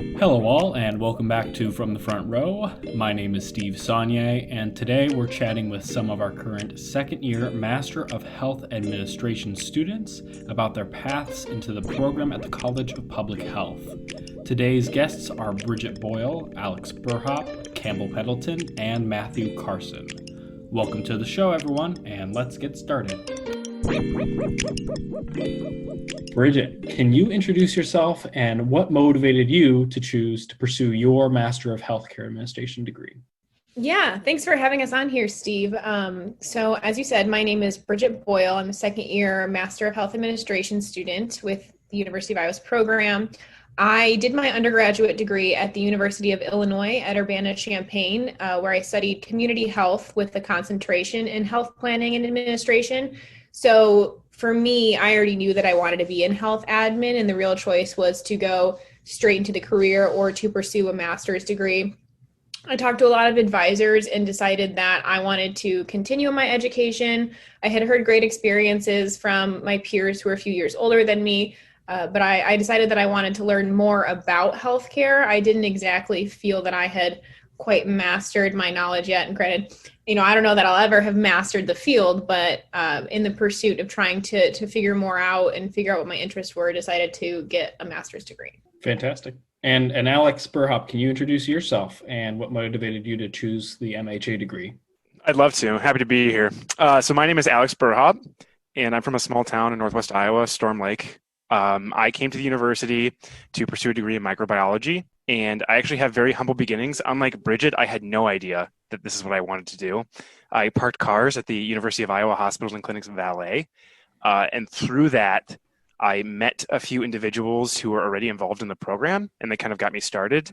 Hello, all, and welcome back to From the Front Row. My name is Steve Saunier, and today we're chatting with some of our current second year Master of Health Administration students about their paths into the program at the College of Public Health. Today's guests are Bridget Boyle, Alex Burhop, Campbell Pendleton, and Matthew Carson. Welcome to the show, everyone, and let's get started. Bridget, can you introduce yourself and what motivated you to choose to pursue your Master of Healthcare Administration degree? Yeah, thanks for having us on here, Steve. So as you said, my name is Bridget Boyle. I'm a second year Master of Health Administration student with the University of Iowa's program. I did my undergraduate degree at the University of Illinois at Urbana-Champaign, where I studied community health with a concentration in health planning and administration. So for me, I already knew that I wanted to be in health admin, and the real choice was to go straight into the career or to pursue a master's degree. I talked to a lot of advisors and decided that I wanted to continue my education. I had heard great experiences from my peers who were a few years older than me, but I decided that I wanted to learn more about healthcare. I didn't exactly feel that I had quite mastered my knowledge yet. And granted, I don't know that I'll ever have mastered the field, but in the pursuit of trying to figure more out and figure out what my interests were, decided to get a master's degree. Fantastic. And Alex Burhop, can you introduce yourself and what motivated you to choose the MHA degree? I'd love to. Happy to be here. So my name is Alex Burhop, and I'm from a small town in northwest Iowa, Storm Lake. I came to the university to pursue a degree in microbiology, and I actually have very humble beginnings. Unlike Bridget, I had no idea that this is what I wanted to do. I parked cars at the University of Iowa Hospitals and Clinics Valet, and through that, I met a few individuals who were already involved in the program, and they kind of got me started.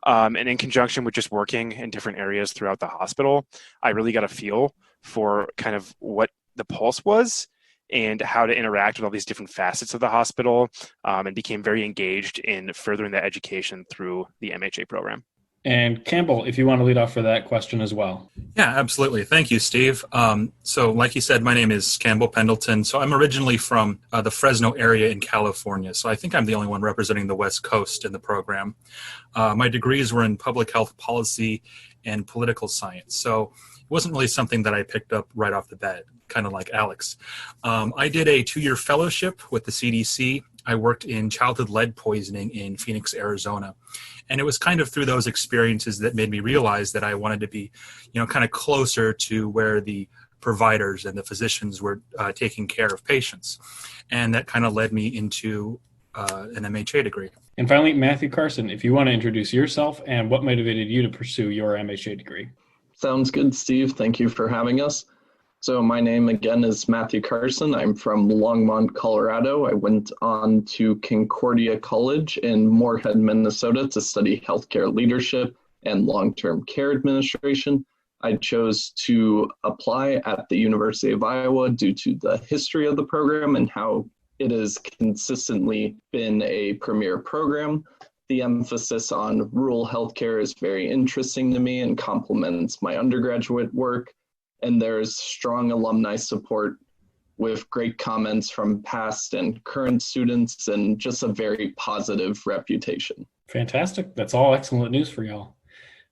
And in conjunction with just working in different areas throughout the hospital, I really got a feel for kind of what the pulse was and how to interact with all these different facets of the hospital, and became very engaged in furthering that education through the MHA program. And Campbell, if you want to lead off for that question as well. Yeah, absolutely. Thank you, Steve. So like you said, my name is Campbell Pendleton. So I'm originally from the Fresno area in California. So I think I'm the only one representing the West Coast in the program. My degrees were in public health policy and political science. So it wasn't really something that I picked up right off the bat, kind of like Alex. I did a 2-year fellowship with the CDC. I worked in childhood lead poisoning in Phoenix, Arizona. And it was kind of through those experiences that made me realize that I wanted to be, kind of closer to where the providers and the physicians were taking care of patients. And that kind of led me into an MHA degree. And finally, Matthew Carson, if you want to introduce yourself and what motivated you to pursue your MHA degree. Sounds good, Steve. Thank you for having us. So my name again is Matthew Carson. I'm from Longmont, Colorado. I went on to Concordia College in Moorhead, Minnesota to study healthcare leadership and long-term care administration. I chose to apply at the University of Iowa due to the history of the program and how it has consistently been a premier program. The emphasis on rural healthcare is very interesting to me and complements my undergraduate work. And there's strong alumni support with great comments from past and current students and just a very positive reputation. Fantastic. That's all excellent news for y'all.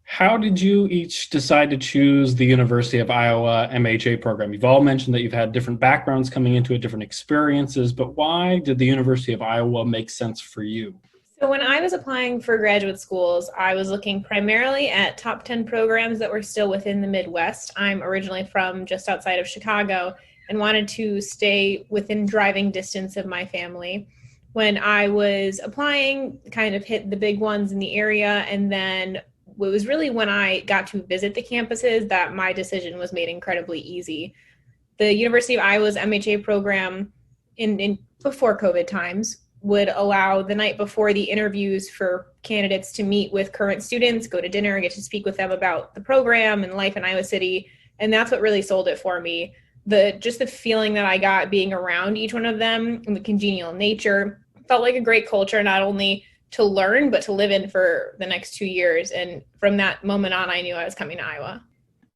How did you each decide to choose the University of Iowa MHA program? You've all mentioned that you've had different backgrounds coming into it, different experiences, but why did the University of Iowa make sense for you? So when I was applying for graduate schools, I was looking primarily at top 10 programs that were still within the Midwest. I'm originally from just outside of Chicago and wanted to stay within driving distance of my family. When I was applying, kind of hit the big ones in the area, and then it was really when I got to visit the campuses that my decision was made incredibly easy. The University of Iowa's MHA program in before COVID times would allow the night before the interviews for candidates to meet with current students, go to dinner, get to speak with them about the program and life in Iowa City. And that's what really sold it for me. Just the feeling that I got being around each one of them and the congenial nature felt like a great culture, not only to learn, but to live in for the next 2 years. And from that moment on, I knew I was coming to Iowa.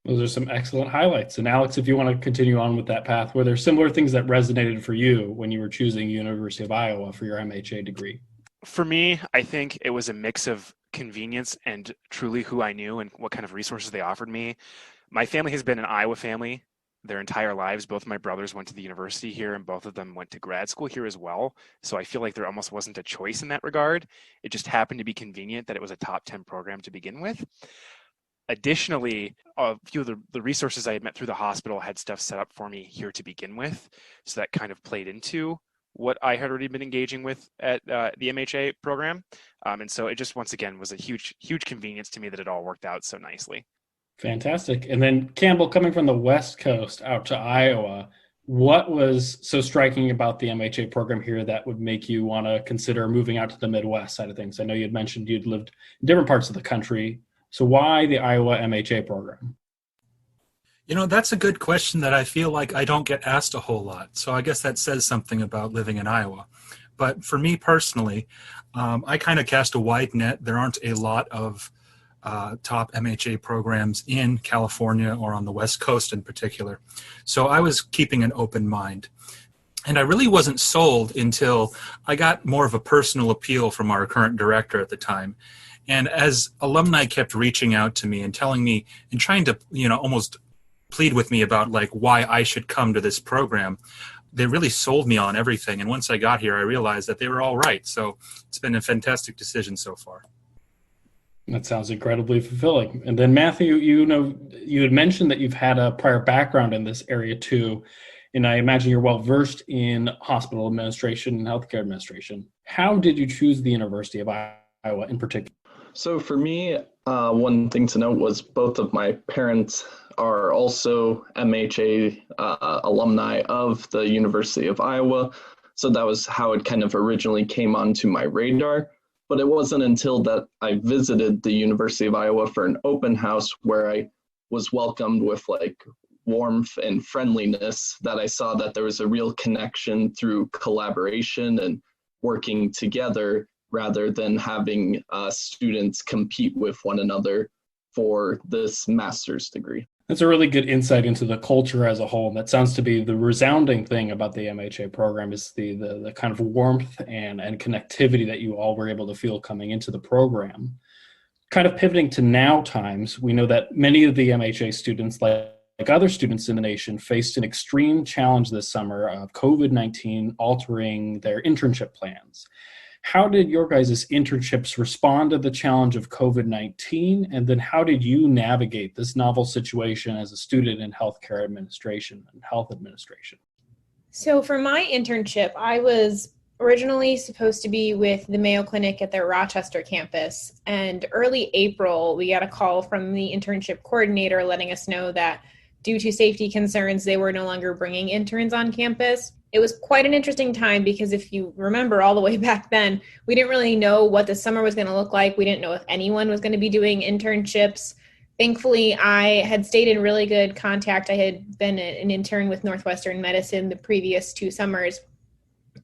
Those are some excellent highlights. And Alex, if you want to continue on with that path, were there similar things that resonated for you when you were choosing University of Iowa for your MHA degree? For me, I think it was a mix of convenience and truly who I knew and what kind of resources they offered me. My family has been an Iowa family their entire lives. Both of my brothers went to the university here, and both of them went to grad school here as well. So I feel like there almost wasn't a choice in that regard. It just happened to be convenient that it was a top 10 program to begin with. Additionally, a few of the resources I had met through the hospital had stuff set up for me here to begin with. So that kind of played into what I had already been engaging with at the MHA program. And so it just, once again, was a huge, huge convenience to me that it all worked out so nicely. Fantastic. And then Campbell, coming from the West Coast out to Iowa, what was so striking about the MHA program here that would make you want to consider moving out to the Midwest side of things? I know you had mentioned you'd lived in different parts of the country. So why the Iowa MHA program? That's a good question that I feel like I don't get asked a whole lot. So I guess that says something about living in Iowa. But for me personally, I kind of cast a wide net. There aren't a lot of top MHA programs in California or on the West Coast in particular. So I was keeping an open mind. And I really wasn't sold until I got more of a personal appeal from our current director at the time. And as alumni kept reaching out to me and telling me and trying to, almost plead with me about like why I should come to this program, they really sold me on everything. And once I got here, I realized that they were all right. So it's been a fantastic decision so far. That sounds incredibly fulfilling. And then Matthew, you had mentioned that you've had a prior background in this area too. And I imagine you're well versed in hospital administration and healthcare administration. How did you choose the University of Iowa in particular? So for me, one thing to note was both of my parents are also MHA alumni of the University of Iowa. So that was how it kind of originally came onto my radar. But it wasn't until that I visited the University of Iowa for an open house where I was welcomed with like warmth and friendliness that I saw that there was a real connection through collaboration and working together rather than having students compete with one another for this master's degree. That's a really good insight into the culture as a whole. That sounds to be the resounding thing about the MHA program is the kind of warmth and connectivity that you all were able to feel coming into the program. Kind of pivoting to now times, we know that many of the MHA students, like other students in the nation, faced an extreme challenge this summer of COVID-19 altering their internship plans. How did your guys' internships respond to the challenge of COVID-19? And then how did you navigate this novel situation as a student in healthcare administration and health administration? So for my internship, I was originally supposed to be with the Mayo Clinic at their Rochester campus. And early April, we got a call from the internship coordinator letting us know that due to safety concerns, they were no longer bringing interns on campus. It was quite an interesting time because if you remember all the way back then, we didn't really know what the summer was going to look like. We didn't know if anyone was going to be doing internships. Thankfully, I had stayed in really good contact. I had been an intern with Northwestern Medicine the previous 2 summers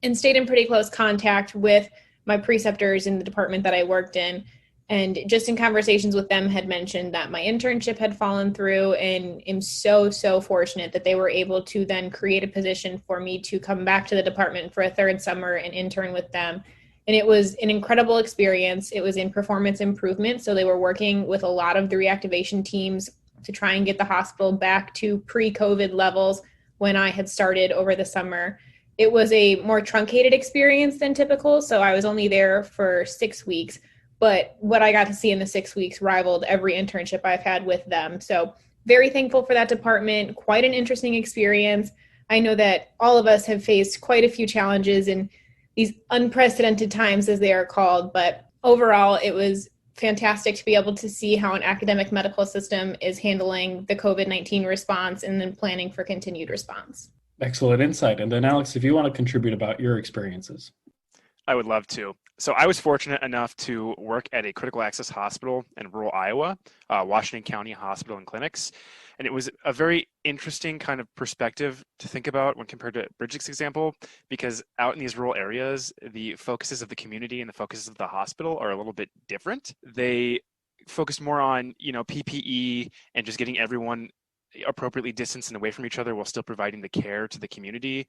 and stayed in pretty close contact with my preceptors in the department that I worked in. And just in conversations with them had mentioned that my internship had fallen through and am so fortunate that they were able to then create a position for me to come back to the department for a 3rd summer and intern with them. And it was an incredible experience. It was in performance improvement. So they were working with a lot of the reactivation teams to try and get the hospital back to pre-COVID levels when I had started over the summer. It was a more truncated experience than typical. So I was only there for 6 weeks. But what I got to see in the 6 weeks rivaled every internship I've had with them. So very thankful for that department. Quite an interesting experience. I know that all of us have faced quite a few challenges in these unprecedented times, as they are called. But overall, it was fantastic to be able to see how an academic medical system is handling the COVID-19 response and then planning for continued response. Excellent insight. And then Alex, if you want to contribute about your experiences. I would love to. So I was fortunate enough to work at a critical access hospital in rural Iowa, Washington County Hospital and Clinics. And it was a very interesting kind of perspective to think about when compared to Bridget's example, because out in these rural areas, the focuses of the community and the focuses of the hospital are a little bit different. They focus more on, PPE and just getting everyone appropriately distanced and away from each other while still providing the care to the community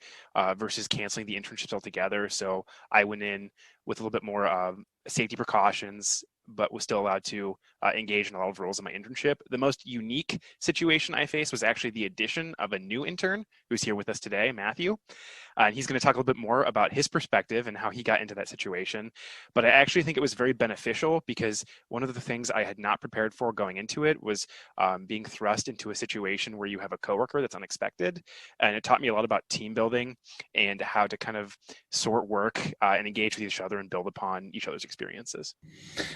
versus canceling the internships altogether. So I went in with a little bit more safety precautions, but was still allowed to engage in a lot of roles in my internship. The most unique situation I faced was actually the addition of a new intern who's here with us today, Matthew. And he's going to talk a little bit more about his perspective and how he got into that situation. But I actually think it was very beneficial because one of the things I had not prepared for going into it was being thrust into a situation where you have a coworker that's unexpected. And it taught me a lot about team building and how to kind of sort work and engage with each other and build upon each other's experiences.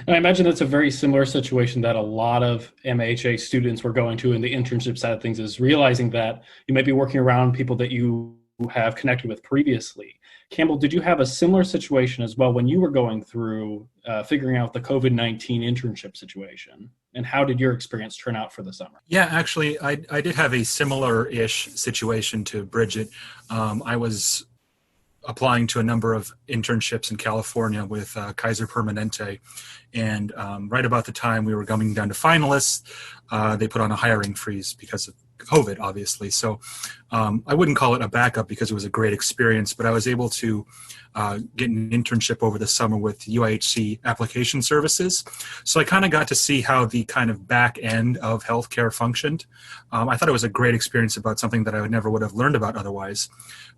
And I imagine that's a very similar situation that a lot of MHA students were going to in the internship side of things, is realizing that you might be working around people that you have connected with previously. Campbell, did you have a similar situation as well when you were going through figuring out the COVID-19 internship situation? And how did your experience turn out for the summer? Yeah, actually, I did have a similar-ish situation to Bridget. I was applying to a number of internships in California with Kaiser Permanente. And right about the time we were coming down to finalists, they put on a hiring freeze because of COVID, obviously. So I wouldn't call it a backup because it was a great experience, but I was able to get an internship over the summer with UIHC application services. So I kind of got to see how the kind of back end of healthcare functioned. I thought it was a great experience about something that I never would have learned about otherwise.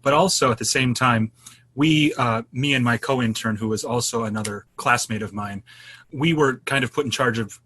But also at the same time, me and my co-intern, who was also another classmate of mine, we were kind of put in charge of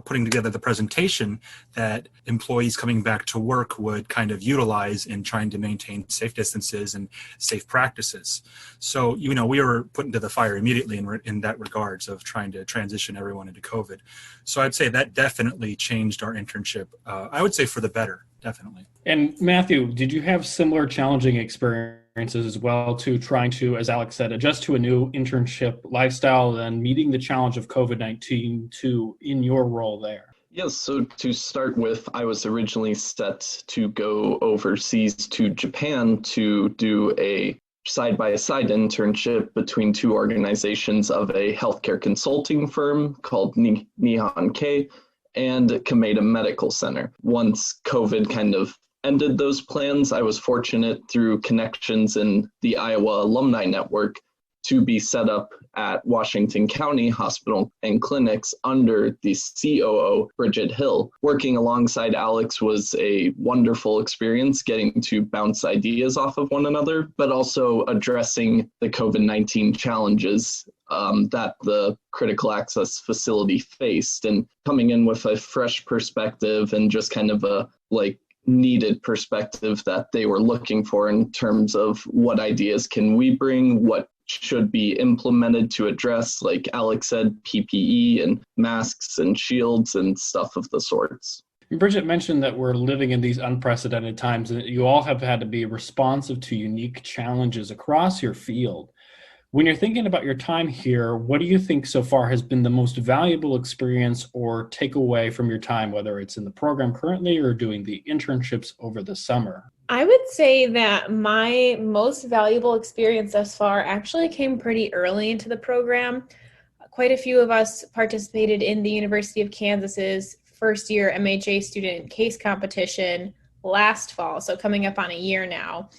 putting together the presentation that employees coming back to work would kind of utilize in trying to maintain safe distances and safe practices. So, we were put into the fire immediately in that regards of trying to transition everyone into COVID. So I'd say that definitely changed our internship. I would say for the better, definitely. And Matthew, did you have similar challenging experiences as well to trying to, as Alex said, adjust to a new internship lifestyle and meeting the challenge of COVID-19 too in your role there? Yes, so to start with, I was originally set to go overseas to Japan to do a side-by-side internship between two organizations of a healthcare consulting firm called Nihon K and Kameda Medical Center. Once COVID kind of ended those plans, I was fortunate through connections in the Iowa Alumni Network to be set up at Washington County Hospital and Clinics under the COO, Bridget Hill. Working alongside Alex was a wonderful experience, getting to bounce ideas off of one another, but also addressing the COVID-19 challenges that the critical access facility faced, and coming in with a fresh perspective and just kind of a needed perspective that they were looking for in terms of what ideas can we bring, what should be implemented to address, like Alex said, PPE and masks and shields and stuff of the sorts. Bridget mentioned that we're living in these unprecedented times and that you all have had to be responsive to unique challenges across your field. When you're thinking about your time here, what do you think so far has been the most valuable experience or takeaway from your time, whether it's in the program currently or doing the internships over the summer? I would say that my most valuable experience thus far actually came pretty early into the program. Quite a few of us participated in the University of Kansas's first year MHA student case competition last fall, so coming up on a year now.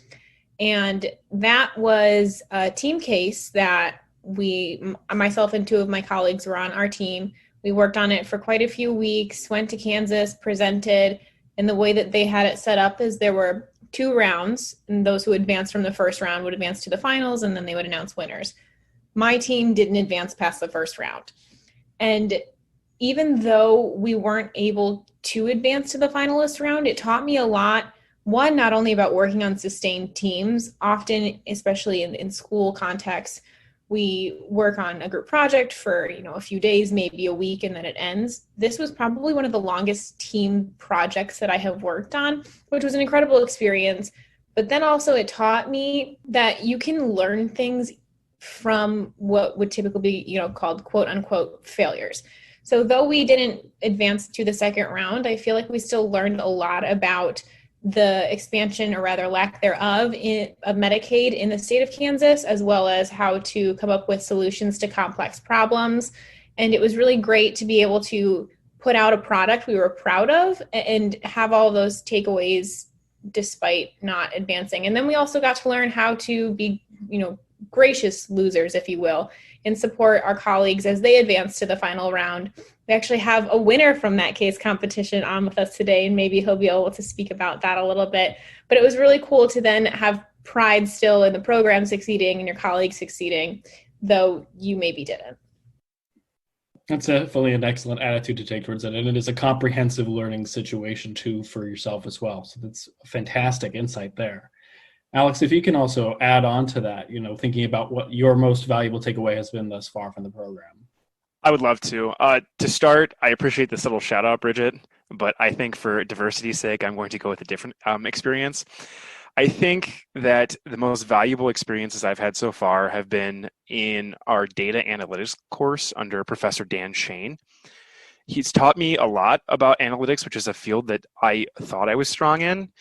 And that was a team case that myself and two of my colleagues were on our team. We worked on it for quite a few weeks, went to Kansas, presented, and the way that they had it set up is there were 2 rounds, and those who advanced from the first round would advance to the finals, and then they would announce winners. My team didn't advance past the first round. And even though we weren't able to advance to the finalist round, it taught me a lot. One, not only about working on sustained teams, often, especially in school contexts, we work on a group project for, a few days, maybe a week, and then it ends. This was probably one of the longest team projects that I have worked on, which was an incredible experience. But then also it taught me that you can learn things from what would typically be, called quote unquote failures. So though we didn't advance to the second round, I feel like we still learned a lot about the expansion, or rather lack thereof, of Medicaid in the state of Kansas, as well as how to come up with solutions to complex problems. And it was really great to be able to put out a product we were proud of and have all those takeaways despite not advancing. And then we also got to learn how to be, gracious losers, if you will, and support our colleagues as they advance to the final round. We actually have a winner from that case competition on with us today, and maybe he'll be able to speak about that a little bit. But it was really cool to then have pride still in the program succeeding and your colleagues succeeding, though you maybe didn't. That's definitely an excellent attitude to take towards it. And it is a comprehensive learning situation too for yourself as well. So that's a fantastic insight there. Alex, if you can also add on to that, thinking about what your most valuable takeaway has been thus far from the program. I would love to. To start, I appreciate this little shout out, Bridget, but I think for diversity's sake, I'm going to go with a different experience. I think that the most valuable experiences I've had so far have been in our data analytics course under Professor Dan Shane. He's taught me a lot about analytics, which is a field that I thought I was strong in,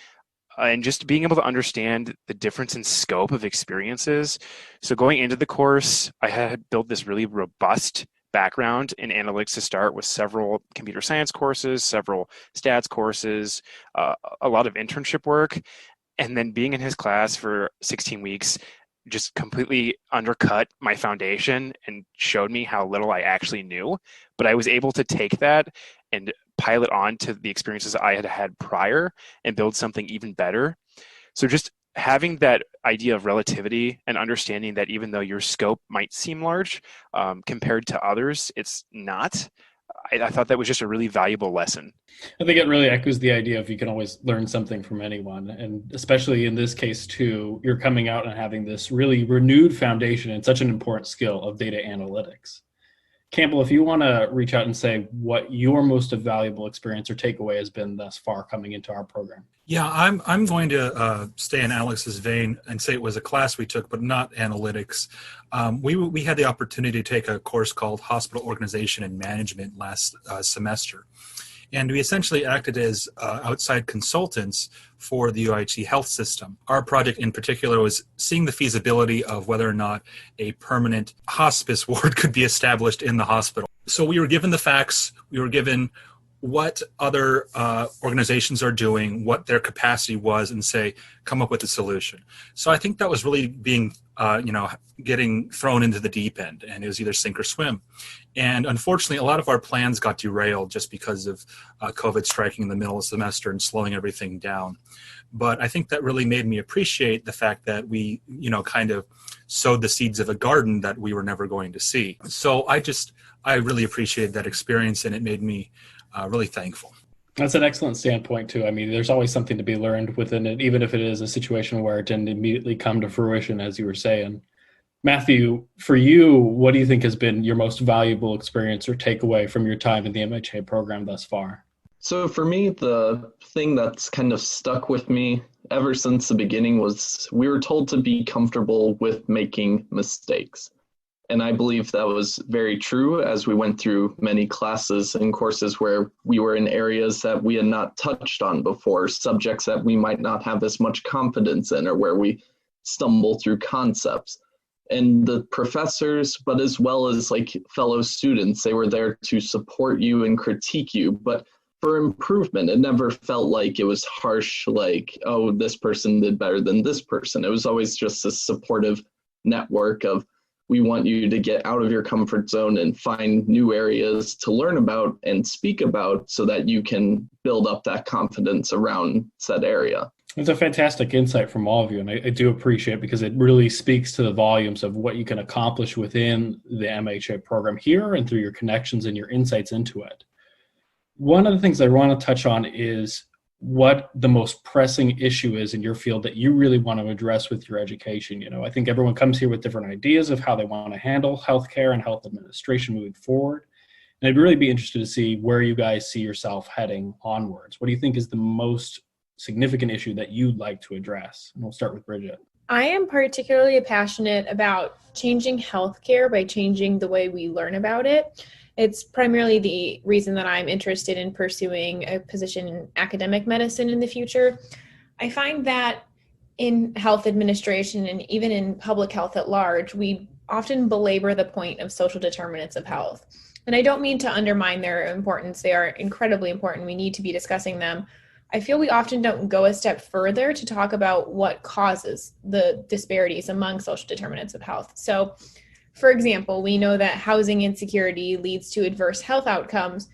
and just being able to understand the difference in scope of experiences. So going into the course, I had built this really robust background in analytics to start with several computer science courses, several stats courses, a lot of internship work. And then being in his class for 16 weeks just completely undercut my foundation and showed me how little I actually knew. But I was able to take that and pilot on to the experiences I had had prior and build something even better. So just having that idea of relativity and understanding that even though your scope might seem large compared to others, it's not. I thought that was just a really valuable lesson. I think it really echoes the idea of you can always learn something from anyone. And especially in this case, too, you're coming out and having this really renewed foundation in such an important skill of data analytics. Campbell, if you want to reach out and say what your most valuable experience or takeaway has been thus far coming into our program. Yeah, I'm going to stay in Alex's vein and say it was a class we took, but not analytics. We had the opportunity to take a course called Hospital Organization and Management last semester. And we essentially acted as outside consultants for the UIT health system. Our project in particular was seeing the feasibility of whether or not a permanent hospice ward could be established in the hospital. So we were given the facts, we were given what other organizations are doing, what their capacity was, and say, come up with a solution. So I think that was really being, getting thrown into the deep end, and it was either sink or swim. And unfortunately, a lot of our plans got derailed just because of COVID striking in the middle of the semester and slowing everything down. But I think that really made me appreciate the fact that we, kind of sowed the seeds of a garden that we were never going to see. So I really appreciated that experience, and it made me really thankful. That's an excellent standpoint, too. I mean, there's always something to be learned within it, even if it is a situation where it didn't immediately come to fruition, as you were saying. Matthew, for you, what do you think has been your most valuable experience or takeaway from your time in the MHA program thus far? So for me, the thing that's kind of stuck with me ever since the beginning was we were told to be comfortable with making mistakes. And I believe that was very true as we went through many classes and courses where we were in areas that we had not touched on before, subjects that we might not have as much confidence in, or where we stumble through concepts. And the professors, but as well as like fellow students, they were there to support you and critique you, but for improvement. It never felt like it was harsh, like, oh, this person did better than this person. It was always just a supportive network of, we want you to get out of your comfort zone and find new areas to learn about and speak about so that you can build up that confidence around said area. It's a fantastic insight from all of you, and I do appreciate it because it really speaks to the volumes of what you can accomplish within the MHA program here and through your connections and your insights into it. One of the things I want to touch on is what the most pressing issue is in your field that you really want to address with your education. I think everyone comes here with different ideas of how they want to handle healthcare and health administration moving forward. And I'd really be interested to see where you guys see yourself heading onwards. What do you think is the most significant issue that you'd like to address? And we'll start with Bridget. I am particularly passionate about changing healthcare by changing the way we learn about it. It's primarily the reason that I'm interested in pursuing a position in academic medicine in the future. I find that in health administration and even in public health at large, we often belabor the point of social determinants of health. And I don't mean to undermine their importance. They are incredibly important. We need to be discussing them. I feel we often don't go a step further to talk about what causes the disparities among social determinants of health. So, for example, we know that housing insecurity leads to adverse health outcomes.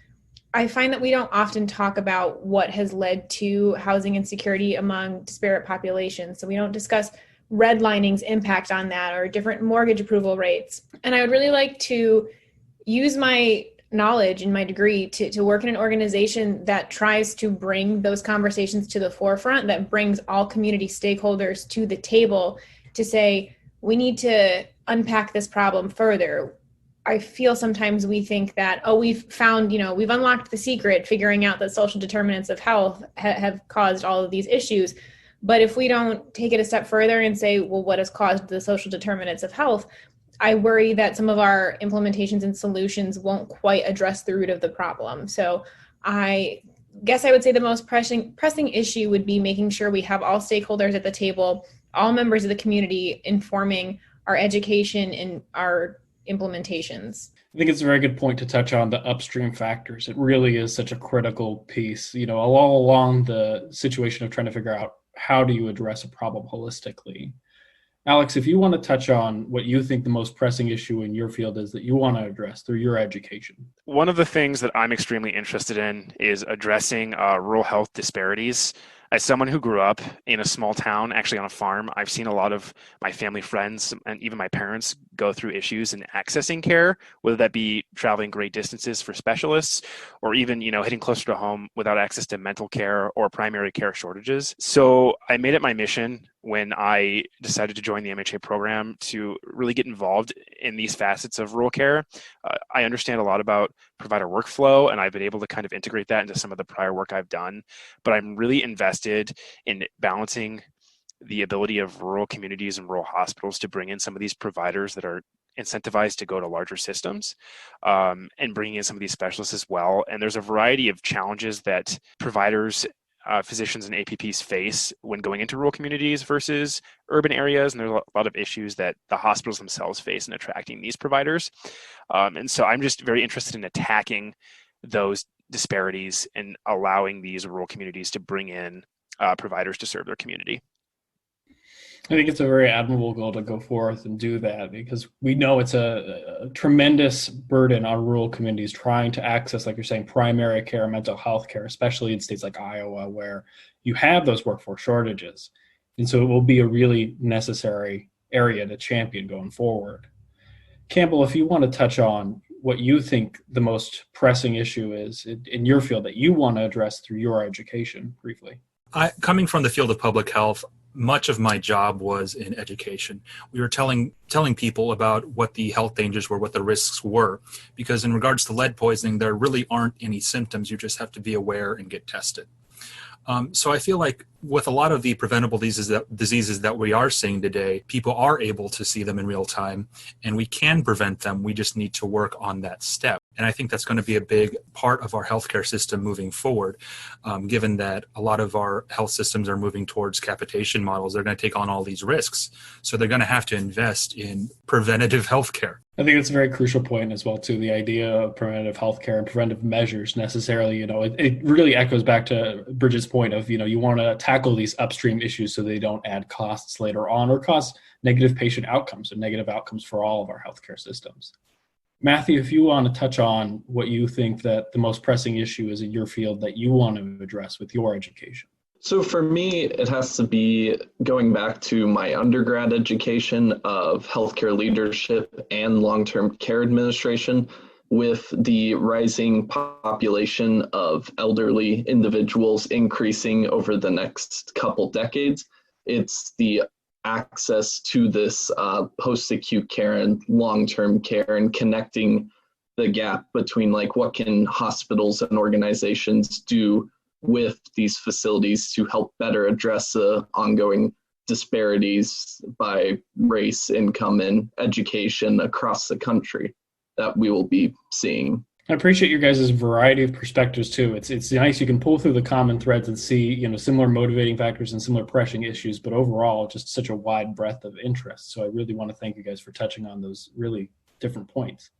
I find that we don't often talk about what has led to housing insecurity among disparate populations. So we don't discuss redlining's impact on that or different mortgage approval rates. And I would really like to use my knowledge and my degree to work in an organization that tries to bring those conversations to the forefront, that brings all community stakeholders to the table to say, we need to unpack this problem further. I feel sometimes we think that, we've found, we've unlocked the secret, figuring out that social determinants of health have caused all of these issues. But if we don't take it a step further and say, well, what has caused the social determinants of health? I worry that some of our implementations and solutions won't quite address the root of the problem. So I guess I would say the most pressing issue would be making sure we have all stakeholders at the table, all members of the community informing our education and our implementations. I think it's a very good point to touch on the upstream factors. It really is such a critical piece, all along the situation of trying to figure out how do you address a problem holistically. Alex, if you want to touch on what you think the most pressing issue in your field is that you want to address through your education. One of the things that I'm extremely interested in is addressing rural health disparities. As someone who grew up in a small town, actually on a farm, I've seen a lot of my family friends and even my parents go through issues in accessing care, whether that be traveling great distances for specialists or even, hitting closer to home without access to mental care or primary care shortages. So I made it my mission when I decided to join the MHA program to really get involved in these facets of rural care. I understand a lot about provider workflow, and I've been able to kind of integrate that into some of the prior work I've done, but I'm really invested in balancing the ability of rural communities and rural hospitals to bring in some of these providers that are incentivized to go to larger systems, and bringing in some of these specialists as well. And there's a variety of challenges that providers, physicians and APPs face when going into rural communities versus urban areas. And there's a lot of issues that the hospitals themselves face in attracting these providers. And so I'm just very interested in attacking those disparities and allowing these rural communities to bring in providers to serve their community. I think it's a very admirable goal to go forth and do that, because we know it's a tremendous burden on rural communities trying to access, like you're saying, primary care, mental health care, especially in states like Iowa, where you have those workforce shortages. And so it will be a really necessary area to champion going forward. Campbell, if you want to touch on what you think the most pressing issue is in your field that you want to address through your education briefly. Coming from the field of public health, much of my job was in education. We were telling people about what the health dangers were, what the risks were, because in regards to lead poisoning, there really aren't any symptoms. You just have to be aware and get tested. So I feel like with a lot of the preventable diseases that we are seeing today, people are able to see them in real time, and we can prevent them. We just need to work on that step. And I think that's going to be a big part of our healthcare system moving forward, given that a lot of our health systems are moving towards capitation models. They're going to take on all these risks. So they're going to have to invest in preventative healthcare. I think it's a very crucial point as well, too, the idea of preventative healthcare and preventive measures necessarily. It really echoes back to Bridget's point of, you want to tackle these upstream issues so they don't add costs later on or cause negative patient outcomes and negative outcomes for all of our healthcare systems. Matthew, if you want to touch on what you think that the most pressing issue is in your field that you want to address with your education. So for me, it has to be going back to my undergrad education of healthcare leadership and long-term care administration. With the rising population of elderly individuals increasing over the next couple decades, it's the access to this post-acute care and long-term care and connecting the gap between what can hospitals and organizations do with these facilities to help better address the ongoing disparities by race, income, and education across the country that we will be seeing. I appreciate your guys' variety of perspectives too. It's nice you can pull through the common threads and see similar motivating factors and similar pressing issues, but overall just such a wide breadth of interest. So I really want to thank you guys for touching on those really different points.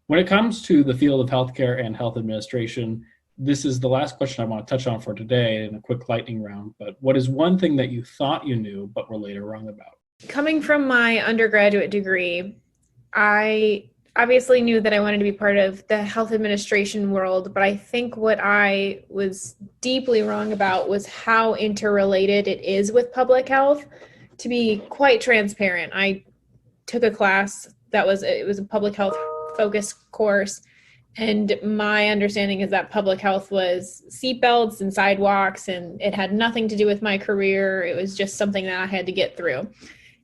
When it comes to the field of healthcare and health administration, this is the last question I want to touch on for today in a quick lightning round. But what is one thing that you thought you knew but were later wrong about? Coming from my undergraduate degree, I obviously knew that I wanted to be part of the health administration world, but I think what I was deeply wrong about was how interrelated it is with public health. To be quite transparent, I took a class it was a public health focused course, and my understanding is that public health was seatbelts and sidewalks, and it had nothing to do with my career. It was just something that I had to get through.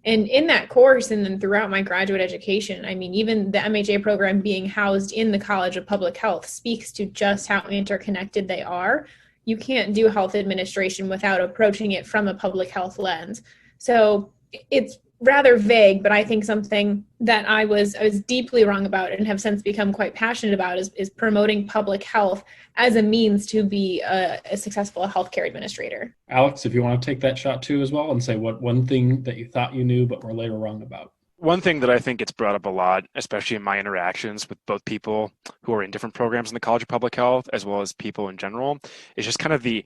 And in that course, and then throughout my graduate education, I mean, even the MHA program being housed in the College of Public Health speaks to just how interconnected they are. You can't do health administration without approaching it from a public health lens. So it's rather vague, but I think something that I was deeply wrong about and have since become quite passionate about is promoting public health as a means to be a successful healthcare administrator. Alex, if you want to take that shot too as well and say what one thing that you thought you knew but were later wrong about. One thing that I think gets brought up a lot, especially in my interactions with both people who are in different programs in the College of Public Health as well as people in general, is just kind of the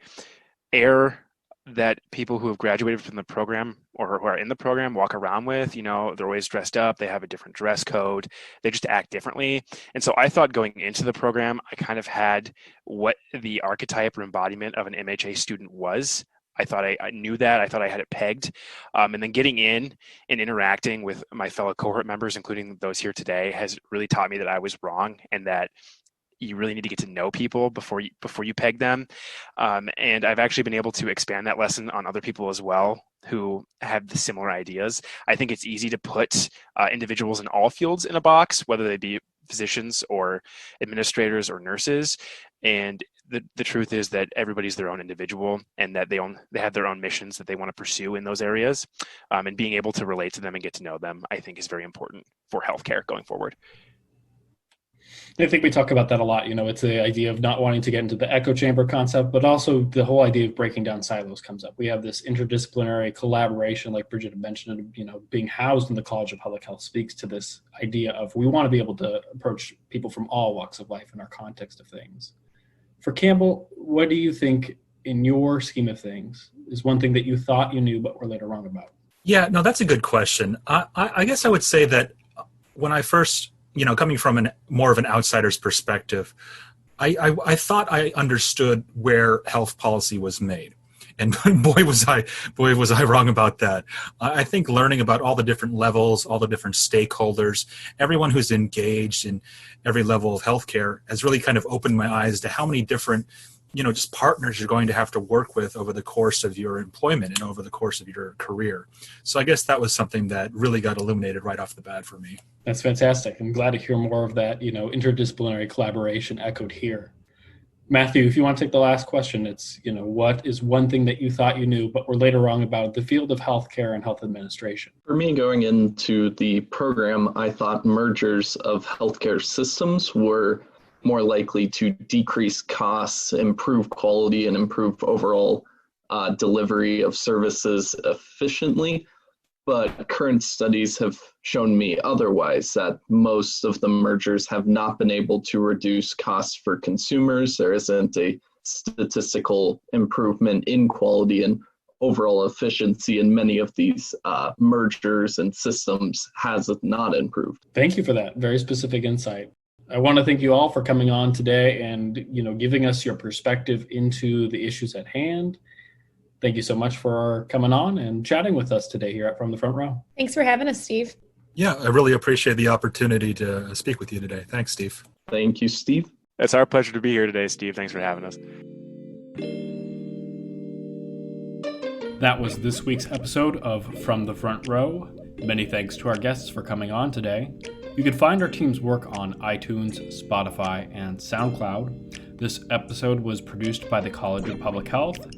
air that people who have graduated from the program or who are in the program walk around with. You know, they're always dressed up, they have a different dress code, they just act differently. And so I thought going into the program, I kind of had what the archetype or embodiment of an MHA student was. I thought I knew that. I thought I had it pegged. And then getting in and interacting with my fellow cohort members, including those here today, has really taught me that I was wrong and that you really need to get to know people before you peg them. And I've actually been able to expand that lesson on other people as well who have the similar ideas. I think it's easy to put individuals in all fields in a box, whether they be physicians or administrators or nurses. And the truth is that everybody's their own individual and that they have their own missions that they want to pursue in those areas. And being able to relate to them and get to know them, I think, is very important for healthcare going forward. I think we talk about that a lot. You know, it's the idea of not wanting to get into the echo chamber concept, but also the whole idea of breaking down silos comes up. We have this interdisciplinary collaboration, like Bridget mentioned, you know, being housed in the College of Public Health speaks to this idea of we want to be able to approach people from all walks of life in our context of things. For Campbell, what do you think in your scheme of things is one thing that you thought you knew but were later wrong about? Yeah, no, that's a good question. I guess I would say that when I first, you know, coming from more of an outsider's perspective, I thought I understood where health policy was made. And boy was I wrong about that. I think learning about all the different levels, all the different stakeholders, everyone who's engaged in every level of healthcare has really kind of opened my eyes to how many different, you know, just partners you're going to have to work with over the course of your employment and over the course of your career. So I guess that was something that really got illuminated right off the bat for me. That's fantastic. I'm glad to hear more of that, you know, interdisciplinary collaboration echoed here. Matthew, if you want to take the last question, it's, you know, what is one thing that you thought you knew but were later wrong about the field of healthcare and health administration? For me, going into the program, I thought mergers of healthcare systems were more likely to decrease costs, improve quality, and improve overall delivery of services efficiently. But current studies have shown me otherwise, that most of the mergers have not been able to reduce costs for consumers. There isn't a statistical improvement in quality and overall efficiency in many of these mergers and systems has not improved. Thank you for that very specific insight. I want to thank you all for coming on today and, you know, giving us your perspective into the issues at hand. Thank you so much for coming on and chatting with us today here at From the Front Row. Thanks for having us, Steve. Yeah, I really appreciate the opportunity to speak with you today. Thanks, Steve. Thank you, Steve. It's our pleasure to be here today, Steve. Thanks for having us. That was this week's episode of From the Front Row. Many thanks to our guests for coming on today. You can find our team's work on iTunes, Spotify, and SoundCloud. This episode was produced by the College of Public Health.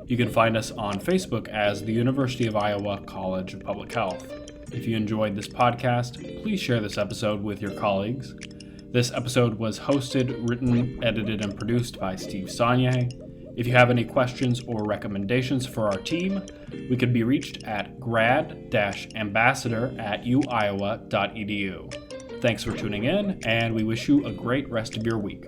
You can find us on Facebook as the University of Iowa College of Public Health. If you enjoyed this podcast, please share this episode with your colleagues. This episode was hosted, written, edited, and produced by Steve Saunier. If you have any questions or recommendations for our team, we can be reached at grad-ambassador@uiowa.edu. Thanks for tuning in, and we wish you a great rest of your week.